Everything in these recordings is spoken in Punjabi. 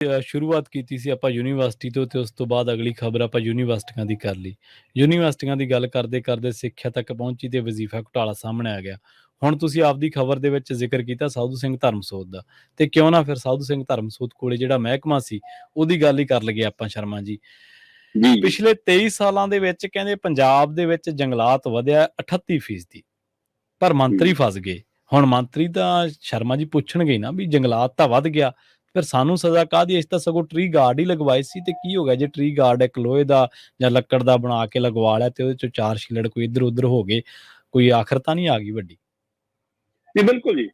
ਸ਼ੁਰੂਆਤ ਕੀਤੀ ਸੀ ਆਪਾਂ ਯੂਨੀਵਰਸਿਟੀ ਤੋਂ, ਤੇ ਉਸ ਤੋਂ ਬਾਅਦ ਅਗਲੀ ਖਬਰ ਆਪਾਂ ਯੂਨੀਵਰਸਿਟੀਆਂ ਦੀ ਕਰ ਲਈ। ਯੂਨੀਵਰਸਿਟੀਆਂ ਦੀ ਗੱਲ ਕਰਦੇ-ਕਰਦੇ ਸਿੱਖਿਆ ਤੱਕ ਪਹੁੰਚੀ ਤੇ ਵਜ਼ੀਫਾ ਘੁਟਾਲਾ ਸਾਹਮਣੇ ਆ ਗਿਆ। ਹੁਣ ਤੁਸੀਂ ਆਪਦੀ ਖਬਰ ਦੇ ਵਿੱਚ ਜ਼ਿਕਰ ਕੀਤਾ ਸਾਧੂ ਸਿੰਘ ਧਰਮਸੋਤ ਦਾ, ਤੇ ਕਿਉਂ ਨਾ ਫਿਰ ਸਾਧੂ ਸਿੰਘ ਧਰਮਸੋਤ ਕੋਲੇ ਜਿਹੜਾ ਮਹਿਕਮਾ ਸੀ, ਉਹਦੀ ਗੱਲ ਹੀ ਕਰ ਲਈਏ ਆਪਾਂ ਸ਼ਰਮਾ ਜੀ। ਜੀ ਪਿਛਲੇ 23 ਸਾਲਾਂ ਦੇ ਵਿੱਚ ਕਹਿੰਦੇ ਪੰਜਾਬ ਦੇ ਵਿੱਚ ਜੰਗਲਾਤ ਵਧਿਆ 38%, ਪਰ ਮੰਤਰੀ ਫਸ ਗਏ। ਹੁਣ ਮੰਤਰੀ ਤਾਂ ਸ਼ਰਮਾ ਜੀ ਪੁੱਛਣਗੇ ਨਾ ਵੀ ਜੰਗਲਾਤ ਤਾਂ ਵੱਧ ਗਿਆ, ਫਿਰ ਸਾਨੂੰ ਸਜ਼ਾ ਕਾਹਦੀ? ਅਸੀਂ ਤਾਂ ਸਗੋਂ ਟਰੀ ਗਾਰਡ ਹੀ ਲਗਵਾਏ ਸੀ, ਤੇ ਕੀ ਹੋ ਗਿਆ ਜੇ ਟਰੀ ਗਾਰਡ ਇੱਕ ਲੋਹੇ ਦਾ ਜਾਂ ਲੱਕੜ ਦਾ ਬਣਾ ਕੇ ਲਗਵਾ ਲਿਆ ਤੇ ਉਹਦੇ ਚੋਂ 4 ਛਿੱਲੜ ਕੋਈ ਇੱਧਰ ਉੱਧਰ ਹੋ ਗਏ, ਕੋਈ ਆਖਰ ਤਾਂ ਨਹੀਂ ਆ ਗਈ ਵੱਡੀ? ਜੀ ਬਿਲਕੁਲ ਜੀ।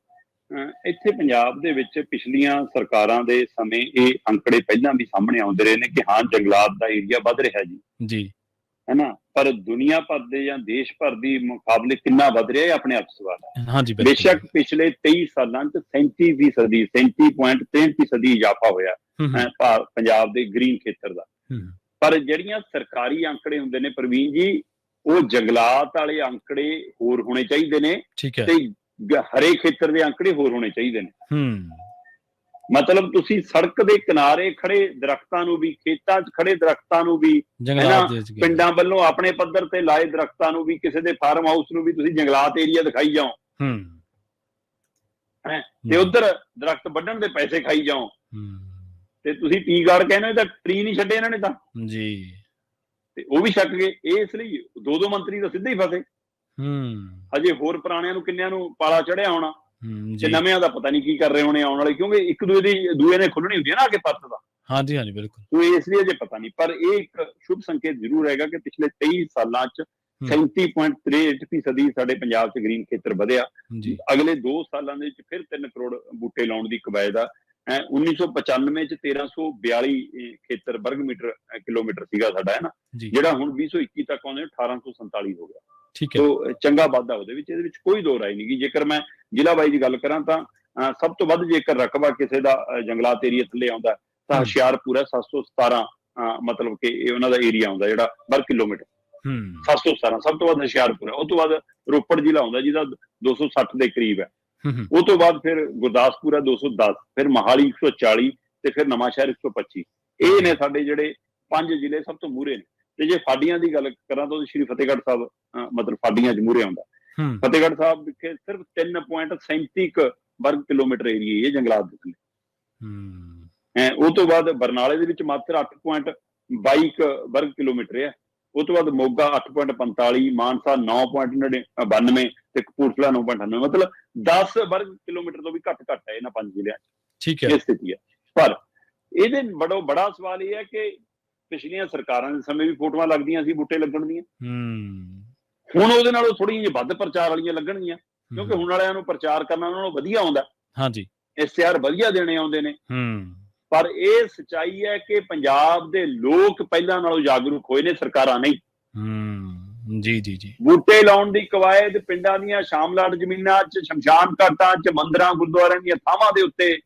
ਇੱਥੇ ਪੰਜਾਬ ਦੇ ਵਿੱਚ ਪਿਛਲੀਆਂ ਸਰਕਾਰਾਂ ਦੇ ਸਮੇਂ ਇਹ ਅੰਕੜੇ ਪਹਿਲਾਂ ਵੀ ਸਾਹਮਣੇ ਆਉਂਦੇ ਰਹੇ ਨੇ ਕਿ ਹਾਂ ਜੰਗਲਾਤ ਦਾ ਏਰੀਆ ਵੱਧ ਰਿਹਾ ਜੀ, ਹੈ ਨਾ, ਪਰ ਦੁਨੀਆ ਭਰ ਦੇ ਜਾਂ ਦੇਸ਼ ਭਰ ਦੀ ਮੁਕਾਬਲੇ ਕਿੰਨਾ ਵੱਧ ਰਿਹਾ ਇਹ ਆਪਣੇ ਆਪ ਸਵਾਲ ਹੈ। ਹਾਂਜੀ ਬੇਸ਼ੱਕ ਪਿਛਲੇ 23 ਸਾਲਾਂ 'ਚ 37.63% ਇਜ਼ਾਫਾ ਹੋਇਆ ਪੰਜਾਬ ਦੇ ਗ੍ਰੀਨ ਖੇਤਰ ਦਾ, ਪਰ ਜਿਹੜੀਆਂ ਸਰਕਾਰੀ ਅੰਕੜੇ ਹੁੰਦੇ ਨੇ ਪ੍ਰਵੀਨ ਜੀ, ਉਹ ਜੰਗਲਾਤ ਵਾਲੇ ਅੰਕੜੇ ਹੋਰ ਹੋਣੇ ਚਾਹੀਦੇ ਨੇ, ਤੇ ਹਰੇ ਖੇਤਰ ਦੇ ਅੰਕੜੇ ਹੋਰ ਹੋਣੇ ਚਾਹੀਦੇ ਨੇ। ਮਤਲਬ ਤੁਸੀਂ ਸੜਕ ਦੇ ਕਿਨਾਰੇ ਖੜੇ ਦਰਖਤਾਂ ਨੂੰ ਵੀ, ਖੇਤਾਂ 'ਚ ਖੜੇ ਦਰਖਤਾਂ ਨੂੰ ਵੀ, ਪਿੰਡਾਂ ਵੱਲੋਂ ਆਪਣੇ ਪੱਧਰ ਤੇ ਲਾਏ ਦਰਖਤਾਂ ਨੂੰ ਵੀ, ਕਿਸੇ ਦੇ ਫਾਰਮ ਹਾਊਸ ਨੂੰ ਵੀ ਤੁਸੀਂ ਜੰਗਲਾਤ ਏਰੀਆ ਦਿਖਾਈ ਜਾਓ, ਤੇ ਉਧਰ ਦਰਖਤ ਵੱਢਣ ਦੇ ਪੈਸੇ ਖਾਈ ਜਾਓ, ਤੇ ਤੁਸੀਂ ਟੀ ਗਾਰਡ ਕਹਿੰਦੇ ਤਾਂ ਟਰੀ ਨਹੀਂ ਛੱਡੇ ਇਹਨਾਂ ਨੇ ਤਾਂ ਜੀ, ਤੇ ਉਹ ਵੀ ਛੱਕ ਗਏ। ਇਸ ਲਈ ਦੋ ਮੰਤਰੀ ਤਾਂ ਸਿੱਧੇ ਹੀ ਫਸੇ। ਹਜੇ ਹੋਰ ਪੁਰਾਣਿਆਂ ਨੂੰ ਕਿੰਨਿਆਂ ਨੂੰ ਪਾਲਾ ਚੜਿਆ ਹੋਣਾ, ਤੇ ਨਵਿਆਂ ਦਾ ਪਤਾ ਨਹੀਂ ਕੀ ਕਰ ਰਹੇ ਹੋਣੇ ਆਉਣ ਵਾਲੇ, ਕਿਉਂਕਿ ਇੱਕ ਦੂਏ ਨੇ ਖੁੱਲਣੀ ਹੁੰਦੀ ਹੈ ਨਾ ਅੱਗੇ ਪੱਤ ਦਾ। ਹਾਂਜੀ ਹਾਂਜੀ ਬਿਲਕੁਲ। ਸੋ ਇਸ ਲਈ ਅਜੇ ਪਤਾ ਨਹੀਂ, ਪਰ ਇਹ ਇੱਕ ਸ਼ੁਭ ਸੰਕੇਤ ਜ਼ਰੂਰ ਹੈਗਾ ਕਿ ਪਿਛਲੇ 23 ਸਾਲਾਂ 'ਚ 37.63% ਸਾਡੇ ਪੰਜਾਬ 'ਚ ਗ੍ਰੀਨ ਖੇਤਰ ਵਧਿਆ। ਅਗਲੇ 2 ਸਾਲਾਂ ਦੇ ਵਿੱਚ ਫਿਰ 3 ਕਰੋੜ ਬੂਟੇ ਲਾਉਣ ਦੀ ਕਵਾਇਦ ਆ। 1995 'ਚ 1342 ਖੇਤਰ ਵਰਗ ਕਿਲੋਮੀਟਰ ਸੀਗਾ ਸਾਡਾ, ਹੈ ਨਾ, ਜਿਹੜਾ ਹੁਣ 2021 ਤੱਕ ਆਉਂਦੇ 1847 ਹੋ ਗਿਆ। ਤੋ ਚੰਗਾ ਵਾਧਾ ਉਹਦੇ ਵਿੱਚ, ਇਹਦੇ ਵਿੱਚ ਕੋਈ ਦੋ ਰਾਏ ਨਹੀਂ ਗੀ। ਜੇਕਰ ਮੈਂ ਜ਼ਿਲ੍ਹਾ ਵਾਈਜ਼ ਗੱਲ ਕਰਾਂ ਤਾਂ ਸਭ ਤੋਂ ਵੱਧ ਜੇਕਰ ਰਕਬਾ ਕਿਸੇ ਦਾ ਜੰਗਲਾਤ ਏਰੀਆ ਥੱਲੇ ਆਉਂਦਾ ਤਾਂ ਹੁਸ਼ਿਆਰਪੁਰ ਹੈ, 717 ਮਤਲਬ ਕਿ ਇਹ ਉਹਨਾਂ ਦਾ ਏਰੀਆ ਆਉਂਦਾ ਜਿਹੜਾ ਵਰਗ ਕਿਲੋਮੀਟਰ, 717 ਸਭ ਤੋਂ ਵੱਧ ਹੁਸ਼ਿਆਰਪੁਰ ਹੈ। ਉਹ ਤੋਂ ਬਾਅਦ ਰੋਪੜ ਜ਼ਿਲ੍ਹਾ ਆਉਂਦਾ ਜਿਹਦਾ 260 ਦੇ ਕਰੀਬ ਹੈ। ਉਹ ਤੋਂ ਬਾਅਦ ਫਿਰ ਗੁਰਦਾਸਪੁਰ ਹੈ 210, ਫਿਰ ਮੋਹਾਲੀ 140, ਤੇ ਫਿਰ ਨਵਾਂਸ਼ਹਿਰ 125। ਇਹ ਨੇ ਸਾਡੇ ਜਿਹੜੇ 5 ਜ਼ਿਲ੍ਹੇ ਸਭ ਤੋਂ ਮੂਹਰੇ ਨੇ। ਤੇ ਜੇ ਫਾਡੀਆਂ ਦੀ ਗੱਲ ਕਰਾਂ ਤਾਂ ਸ਼੍ਰੀ ਫਤਿਹਗੜ੍ਹ ਸਾਹਿਬ ਮਤਲਬ ਫਾਡੀਆਂ 'ਚ ਮੂਹਰੇ ਆਉਂਦਾ। ਫਤਿਹਗੜ੍ਹ ਸਾਹਿਬ ਵਿਖੇ ਸਿਰਫ 3.37 ਵਰਗ ਕਿਲੋਮੀਟਰ ਏਰੀਆ ਇਹ ਜੰਗਲਾਤ ਦੇ ਥੱਲੇ। ਉਹ ਤੋਂ ਬਾਅਦ ਬਰਨਾਲੇ ਦੇ ਵਿੱਚ ਮਾਤਰ 8.22 ਵਰਗ ਕਿਲੋਮੀਟਰ ਹੈ। ਉਹ ਤੋਂ ਬਾਅਦ ਮੋਗਾ 8.45, ਮਾਨਸਾ 9.99 ਤੇ ਕਪੂਰਥਲਾ 9.98, ਮਤਲਬ 10 ਵਰਗ ਕਿਲੋਮੀਟਰ ਤੋਂ ਵੀ ਘੱਟ ਹੈ ਇਹਨਾਂ 5 ਜ਼ਿਲ੍ਹਿਆਂ 'ਚ। ਇਹ ਸਥਿਤੀ ਹੈ। ਪਰ ਇਹਦੇ ਬੜਾ ਸਵਾਲ ਇਹ ਹੈ ਕਿ ਪਿਛਲੀਆਂ ਸਰਕਾਰਾਂ ਦੇ ਸਮੇਂ ਵੀ ਫੋਟੋਆਂ ਲੱਗਦੀਆਂ ਸੀ ਬੂਟੇ ਲੱਗਣ ਦੀਆਂ, ਹੁਣ ਉਹਦੇ ਨਾਲੋਂ ਥੋੜ੍ਹੀਆਂ ਜਿਹੀਆਂ ਵੱਧ ਪ੍ਰਚਾਰ ਵਾਲੀਆਂ ਲੱਗਣਗੀਆਂ, ਕਿਉਂਕਿ ਹੁਣ ਵਾਲਿਆਂ ਨੂੰ ਪ੍ਰਚਾਰ ਕਰਨਾ ਉਹਨਾਂ ਨੂੰ ਵਧੀਆ ਆਉਂਦਾ, ਇਸ਼ਤਿਹਾਰ ਵਧੀਆ ਦੇਣੇ ਆਉਂਦੇ ਨੇ। ਪਰ ਇਹ ਸੱਚਾਈ ਹੈ ਕਿ ਪੰਜਾਬ ਦੇ ਲੋਕ ਪਹਿਲਾਂ ਨਾਲੋਂ ਜਾਗਰੂਕ ਹੋਏ ਨੇ, ਸਰਕਾਰਾਂ ਨਹੀਂ। ਜੀ ਬੂਟੇ ਲਾਉਣ ਦੀ ਕਵਾਇਦ ਪਿੰਡਾਂ ਦੀਆਂ ਸ਼ਾਮਲਾਟ ਜ਼ਮੀਨਾਂ 'ਚ, ਸ਼ਮਸ਼ਾਨ ਘਾਟਾਂ 'ਚ, ਮੰਦਿਰਾਂ ਗੁਰਦੁਆਰਿਆਂ ਦੀਆਂ ਥਾਵਾਂ ਦੇ ਉੱਤੇ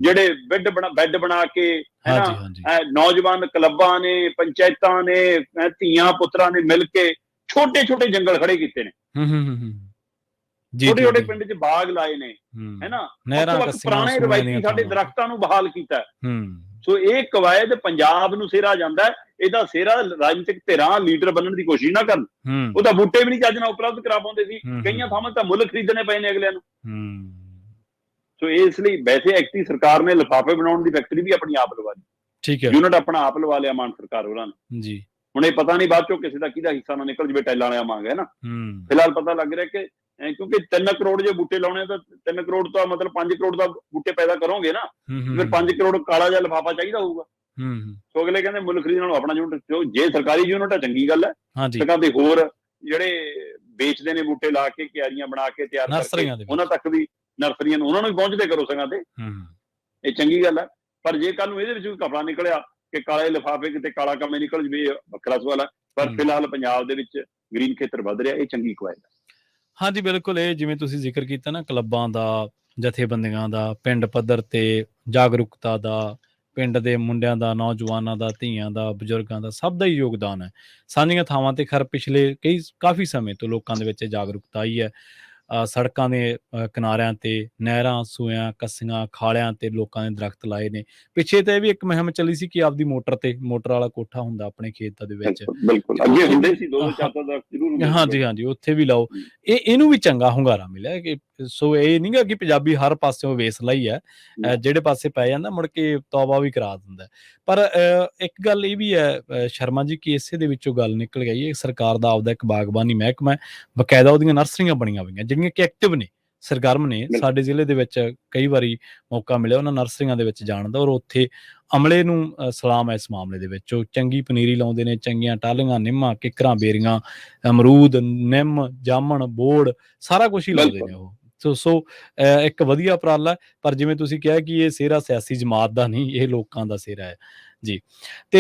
ਜਿਹੜੇ ਬੈੱਡ ਬਣਾ ਕੇ, ਹੈ ਨਾ, ਨੌਜਵਾਨ ਕਲੱਬਾਂ ਨੇ, ਪੰਚਾਇਤਾਂ ਨੇ, ਧੀਆਂ ਪੁੱਤਰਾਂ ਨੇ ਮਿਲ ਕੇ ਛੋਟੇ ਜੰਗਲ ਖੜੇ ਕੀਤੇ ਨੇ, ਛੋਟੇ ਪਿੰਡ 'ਚ ਬਾਗ ਲਾਏ ਨੇ, ਹੈ ਨਾ, ਪੁਰਾਣੇ ਰਵਾਇਤੀ ਸਾਡੇ ਦਰਖਤਾਂ ਨੂੰ ਬਹਾਲ ਕੀਤਾ। ਸੋ ਇਹ ਕਵਾਇਦ ਪੰਜਾਬ ਨੂੰ ਸਿਹਰਾ ਜਾਂਦਾ। ਇਹਦਾ ਸਿਹਰਾ ਰਾਜਨੀਤਿਕ ਧਿਰਾਂ ਲੀਡਰ ਬਣਨ ਦੀ ਕੋਸ਼ਿਸ਼ ਨਾ ਕਰਨ। ਉਹ ਤਾਂ ਬੂਟੇ ਵੀ ਨਹੀਂ ਚੱਜ ਨਾਲ ਉਪਲਬਧ ਕਰਾ ਪਾਉਂਦੇ ਸੀ, ਕਈਆਂ ਥਾਵਾਂ ਤਾਂ ਮੁੱਲ ਖਰੀਦਣੇ ਪਏ ਨੇ ਅਗਲਿਆਂ ਨੂੰ। ਸੋ ਇਸ ਲਈ ਵੈਸੇ ਐਕਟੀ ਸਰਕਾਰ ਨੇ ਲਿਫਾਫੇ ਬਣਾਉਣ ਦੀ ਫੈਕਟਰੀ ਵੀ ਆਪਣੀ ਆਪ ਲਵਾ ਲਈ, ਯੂਨਿਟ ਆਪਣਾ ਆਪ ਲਵਾ ਲਿਆ ਮਾਨ ਸਰਕਾਰ ਉਹਨਾਂ ਨੇ। ਹੁਣ ਇਹ ਪਤਾ ਨਹੀਂ ਬਾਅਦ ਚੋਂ ਕਿਸੇ ਦਾ ਕਿਹਦਾ ਹਿੱਸਾ ਨਾ ਨਿਕਲ ਜਵੇ, ਟੈਲਾਂ ਵਾਲਿਆ ਮੰਗ ਹੈ ਨਾ। ਫਿਲਹਾਲ ਪਤਾ ਲੱਗ ਰਿਹਾ ਕਿ ਕਿਉਂਕਿ 3 ਕਰੋੜ ਜੇ ਬੂਟੇ ਲਾਉਣੇ ਤਾਂ 3 ਕਰੋੜ ਤਾਂ ਮਤਲਬ 5 ਕਰੋੜ ਦਾ ਬੂਟੇ ਪੈਦਾ ਕਰੋਗੇ ਨਾ, ਫਿਰ 5 ਕਰੋੜ ਕਾਲਾ ਜਿਹਾ ਲਿਫਾਫਾ ਚਾਹੀਦਾ ਹੋਊਗਾ। ਸੋ ਅਗਲੇ ਕਹਿੰਦੇ ਮੁੱਲ ਖਰੀਦਣ ਨਾਲੋਂ ਆਪਣਾ ਯੂਨਿਟ, ਜੇ ਸਰਕਾਰੀ ਯੂਨਿਟ ਹੈ ਚੰਗੀ ਗੱਲ ਹੈ। ਤੇ ਹੋਰ ਜਿਹੜੇ ਵੇਚਦੇ ਨੇ ਬੂਟੇ ਲਾ ਕੇ, ਕਿਆਰੀਆਂ ਬਣਾ ਕੇ ਤਿਆਰ ਕਰਕੇ, ਉਹਨਾਂ ਤੱਕ ਵੀ ਨਰਸਰੀਆਂ ਨੂੰ ਉਹਨਾਂ ਨੂੰ ਵੀ ਪਹੁੰਚਦੇ ਕਰੋ ਸੰਗਾਂ ਤੇ, ਇਹ ਚੰਗੀ ਗੱਲ ਹੈ। ਪਰ ਜੇ ਕੱਲ ਨੂੰ ਇਹਦੇ ਵਿੱਚ ਵੀ ਘਪਲਾ ਨਿਕਲਿਆ ਕਿ ਕਾਲੇ ਲਿਫਾਫੇ ਕਿਤੇ ਕਾਲਾ ਕੰਮ ਨਿਕਲ ਜਵੇ, ਵੱਖਰਾ ਸਵਾਲ ਹੈ। ਪਰ ਫਿਲਹਾਲ ਪੰਜਾਬ ਦੇ ਵਿੱਚ ਗ੍ਰੀਨ ਖੇਤਰ ਵੱਧ ਰਿਹਾ, ਇਹ ਚੰਗੀ ਕਵਾਇਦ ਹੈ। ਹਾਂਜੀ ਬਿਲਕੁਲ। ਇਹ ਜਿਵੇਂ ਤੁਸੀਂ ਜ਼ਿਕਰ ਕੀਤਾ ਨਾ ਕਲੱਬਾਂ ਦਾ, ਜਥੇਬੰਦੀਆਂ ਦਾ, ਪਿੰਡ ਪੱਧਰ ਤੇ ਜਾਗਰੂਕਤਾ ਦਾ, ਪਿੰਡ ਦੇ ਮੁੰਡਿਆਂ ਦਾ, ਨੌਜਵਾਨਾਂ ਦਾ, ਧੀਆਂ ਦਾ, ਬਜ਼ੁਰਗਾਂ ਦਾ, ਸਭ ਦਾ ਹੀ ਯੋਗਦਾਨ ਹੈ। ਸਾਂਝੀਆਂ ਥਾਵਾਂ ਤੇ ਖੈਰ ਪਿਛਲੇ ਕਾਫੀ ਸਮੇਂ ਤੋਂ ਲੋਕਾਂ ਦੇ ਵਿੱਚ ਜਾਗਰੂਕਤਾ ਆਈ ਹੈ। ਸੜਕਾਂ ਦੇ ਕਿਨਾਰਿਆਂ ਤੇ, ਨਹਿਰਾਂ, ਸੂਇਆਂ, ਕੱਸੀਆਂ, ਖਾਲਿਆਂ ਤੇ ਲੋਕਾਂ ਨੇ ਦਰਖਤ ਲਾਏ ਨੇ। ਪਿੱਛੇ ਤਾਂ ਇਹ ਵੀ ਇੱਕ ਮੁਹਿੰਮ ਚੱਲੀ ਸੀ ਕਿ ਆਪਦੀ ਮੋਟਰ ਵਾਲਾ ਕੋਠਾ ਹੁੰਦਾ ਆਪਣੇ ਖੇਤ ਦੇ ਵਿੱਚ, ਬਿਲਕੁਲ ਅੱਗੇ ਹੁੰਦੇ ਸੀ 2-4 ਦਰਖਤ ਜ਼ਰੂਰ ਹੁੰਦੇ ਸੀ। ਹਾਂਜੀ, ਹਾਂਜੀ, ਉੱਥੇ ਵੀ ਲਾਓ। ਇਹਨੂੰ ਵੀ ਚੰਗਾ ਹੁੰਗਾਰਾ ਮਿਲਿਆ ਕਿ ਸੋ ਇਹ ਨੀ ਗਾ ਕਿ ਪੰਜਾਬੀ ਹਰ ਪਾਸਿਓਂ ਵੇਸਲਾ ਹੀ ਹੈ, ਜਿਹੜੇ ਪਾਸੇ ਪੈ ਜਾਂਦਾ ਮੁੜ ਕੇ ਤੌਬਾ ਵੀ ਕਰਾ ਦਿੰਦਾ। ਪਰ ਇੱਕ ਗੱਲ ਇਹ ਵੀ ਹੈ ਸ਼ਰਮਾ ਜੀ ਕਿ ਇਸੇ ਦੇ ਵਿੱਚੋਂ ਗੱਲ ਨਿਕਲ ਗਈ ਹੈ, ਸਰਕਾਰ ਦਾ ਆਪਦਾ ਇੱਕ ਬਾਗਬਾਨੀ ਮਹਿਕਮਾ ਹੈ, ਬਕਾਇਦਾ ਉਹਦੀਆਂ ਨਰਸਰੀਆਂ ਬਣੀਆਂ ਹੋਈਆਂ ਜਿਹੜੀਆਂ ਕਿ ਐਕਟਿਵ ਨੇ, ਸਰਗਰਮ ਨੇ। ਸਾਡੇ ਜ਼ਿਲ੍ਹੇ ਦੇ ਵਿੱਚ ਕਈ ਵਾਰੀ ਮੌਕਾ ਮਿਲਿਆ ਉਹਨਾਂ ਨਰਸਰੀਆਂ ਦੇ ਵਿੱਚ ਜਾਣ ਦਾ, ਔਰ ਉੱਥੇ ਅਮਲੇ ਨੂੰ ਸਲਾਮ ਹੈ ਇਸ ਮਾਮਲੇ ਦੇ ਵਿੱਚ। ਉਹ ਚੰਗੀ ਪਨੀਰੀ ਲਾਉਂਦੇ ਨੇ, ਚੰਗੀਆਂ ਟਾਹਲੀਆਂ, ਨਿੰਮਾਂ, ਕਿੱਕਰਾਂ, ਬੇਰੀਆਂ, ਅਮਰੂਦ, ਨਿੰਮ, ਜਾਮਣ, ਬੋੜ, ਸਾਰਾ ਕੁਛ ਹੀ ਲਾਉਂਦੇ ਨੇ ਉਹ। ਸੋ ਇੱਕ ਵਧੀਆ ਉਪਰਾਲਾ, ਪਰ ਜਿਵੇਂ ਤੁਸੀਂ ਕਿਹਾ ਕਿ ਇਹ ਸਿਹਰਾ ਸਿਆਸੀ ਜਮਾਤ ਦਾ ਨਹੀਂ, ਇਹ ਲੋਕਾਂ ਦਾ ਸਿਹਰਾ ਹੈ ਜੀ। ਤੇ